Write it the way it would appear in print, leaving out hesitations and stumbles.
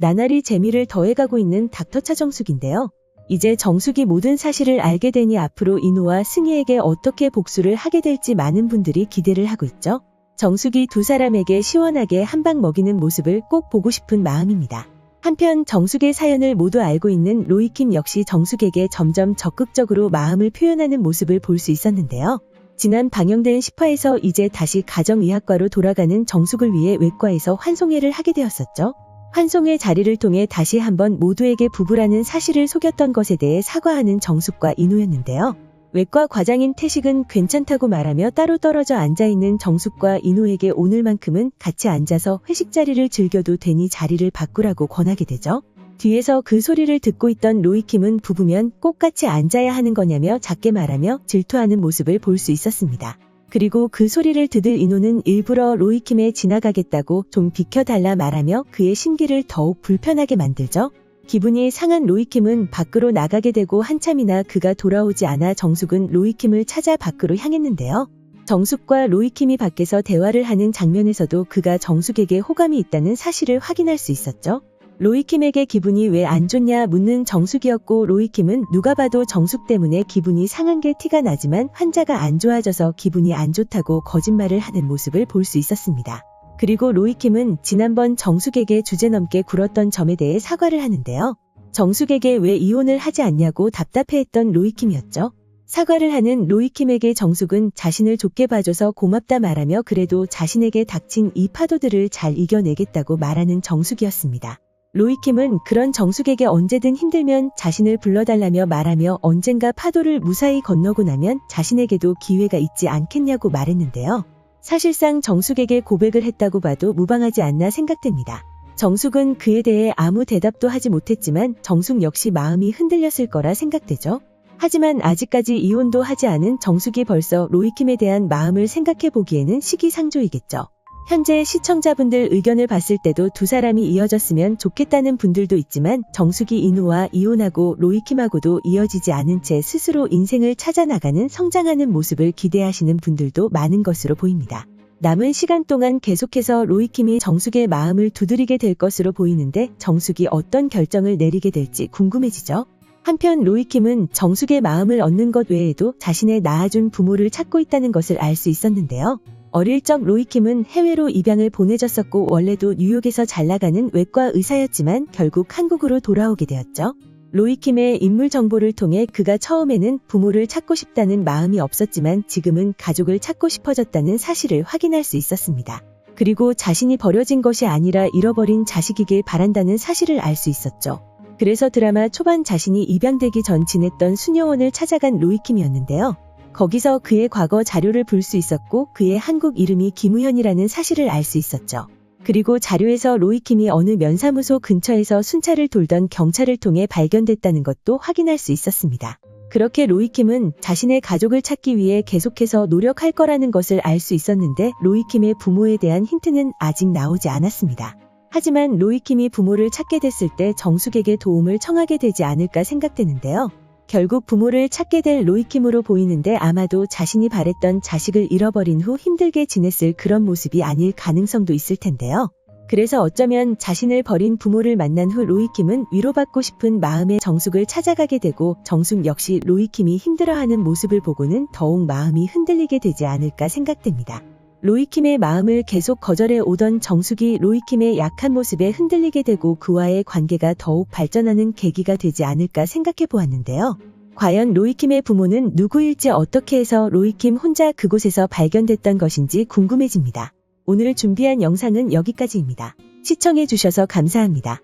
나날이 재미를 더해가고 있는 닥터차 정숙인데요. 이제 정숙이 모든 사실을 알게 되니 앞으로 인호와 승희에게 어떻게 복수를 하게 될지 많은 분들이 기대를 하고 있죠. 정숙이 두 사람에게 시원하게 한 방 먹이는 모습을 꼭 보고 싶은 마음입니다. 한편 정숙의 사연을 모두 알고 있는 로이킴 역시 정숙에게 점점 적극적으로 마음을 표현하는 모습을 볼 수 있었는데요. 지난 방영된 10화에서 이제 다시 가정의학과로 돌아가는 정숙을 위해 외과에서 환송회를 하게 되었었죠. 환송회 자리를 통해 다시 한번 모두에게 부부라는 사실을 속였던 것에 대해 사과하는 정숙과 인호였는데요. 외과 과장인 태식은 괜찮다고 말하며 따로 떨어져 앉아있는 정숙과 인호에게 오늘만큼은 같이 앉아서 회식 자리를 즐겨도 되니 자리를 바꾸라고 권하게 되죠. 뒤에서 그 소리를 듣고 있던 로이킴은 부부면 꼭 같이 앉아야 하는 거냐며 작게 말하며 질투하는 모습을 볼 수 있었습니다. 그리고 그 소리를 듣을 인호는 일부러 로이킴에 지나가겠다고 좀 비켜달라 말하며 그의 심기를 더욱 불편하게 만들죠. 기분이 상한 로이킴은 밖으로 나가게 되고 한참이나 그가 돌아오지 않아 정숙은 로이킴을 찾아 밖으로 향했는데요. 정숙과 로이킴이 밖에서 대화를 하는 장면에서도 그가 정숙에게 호감이 있다는 사실을 확인할 수 있었죠. 로이킴에게 기분이 왜 안 좋냐 묻는 정숙이었고 로이킴은 누가 봐도 정숙 때문에 기분이 상한 게 티가 나지만 환자가 안 좋아져서 기분이 안 좋다고 거짓말을 하는 모습을 볼 수 있었습니다. 그리고 로이킴은 지난번 정숙에게 주제넘게 굴었던 점에 대해 사과를 하는데요. 정숙에게 왜 이혼을 하지 않냐고 답답해했던 로이킴이었죠. 사과를 하는 로이킴에게 정숙은 자신을 좋게 봐줘서 고맙다 말하며 그래도 자신에게 닥친 이 파도들을 잘 이겨내겠다고 말하는 정숙이었습니다. 로이킴은 그런 정숙에게 언제든 힘들면 자신을 불러달라며 말하며 언젠가 파도를 무사히 건너고 나면 자신에게도 기회가 있지 않겠냐고 말했는데요. 사실상 정숙에게 고백을 했다고 봐도 무방하지 않나 생각됩니다. 정숙은 그에 대해 아무 대답도 하지 못했지만 정숙 역시 마음이 흔들렸을 거라 생각되죠. 하지만 아직까지 이혼도 하지 않은 정숙이 벌써 로이킴에 대한 마음을 생각해 보기에는 시기상조이겠죠. 현재 시청자분들 의견을 봤을 때도 두 사람이 이어졌으면 좋겠다는 분들도 있지만 정숙이 인호와 이혼하고 로이킴하고도 이어지지 않은 채 스스로 인생을 찾아나가는 성장하는 모습을 기대하시는 분들도 많은 것으로 보입니다. 남은 시간 동안 계속해서 로이킴이 정숙의 마음을 두드리게 될 것으로 보이는데 정숙이 어떤 결정을 내리게 될지 궁금해지죠. 한편 로이킴은 정숙의 마음을 얻는 것 외에도 자신의 낳아준 부모를 찾고 있다는 것을 알 수 있었는데요. 어릴 적 로이킴은 해외로 입양을 보내졌었고 원래도 뉴욕에서 잘 나가는 외과 의사였지만 결국 한국으로 돌아오게 되었죠. 로이킴의 인물 정보를 통해 그가 처음에는 부모를 찾고 싶다는 마음이 없었지만 지금은 가족을 찾고 싶어졌다는 사실을 확인할 수 있었습니다. 그리고 자신이 버려진 것이 아니라 잃어버린 자식이길 바란다는 사실을 알 수 있었죠. 그래서 드라마 초반 자신이 입양되기 전 지냈던 수녀원을 찾아간 로이킴이었는데요. 거기서 그의 과거 자료를 볼 수 있었고 그의 한국 이름이 김우현이라는 사실을 알 수 있었죠. 그리고 자료에서 로이킴이 어느 면사무소 근처에서 순찰을 돌던 경찰을 통해 발견됐다는 것도 확인할 수 있었습니다. 그렇게 로이킴은 자신의 가족을 찾기 위해 계속해서 노력할 거라는 것을 알 수 있었는데 로이킴의 부모에 대한 힌트는 아직 나오지 않았습니다. 하지만 로이킴이 부모를 찾게 됐을 때 정숙에게 도움을 청하게 되지 않을까 생각되는데요. 결국 부모를 찾게 될 로이킴으로 보이는데 아마도 자신이 바랬던 자식을 잃어버린 후 힘들게 지냈을 그런 모습이 아닐 가능성도 있을 텐데요. 그래서 어쩌면 자신을 버린 부모를 만난 후 로이킴은 위로받고 싶은 마음에 정숙을 찾아가게 되고 정숙 역시 로이킴이 힘들어하는 모습을 보고는 더욱 마음이 흔들리게 되지 않을까 생각됩니다. 로이킴의 마음을 계속 거절해 오던 정숙이 로이킴의 약한 모습에 흔들리게 되고 그와의 관계가 더욱 발전하는 계기가 되지 않을까 생각해 보았는데요. 과연 로이킴의 부모는 누구일지 어떻게 해서 로이킴 혼자 그곳에서 발견됐던 것인지 궁금해집니다. 오늘 준비한 영상은 여기까지입니다. 시청해 주셔서 감사합니다.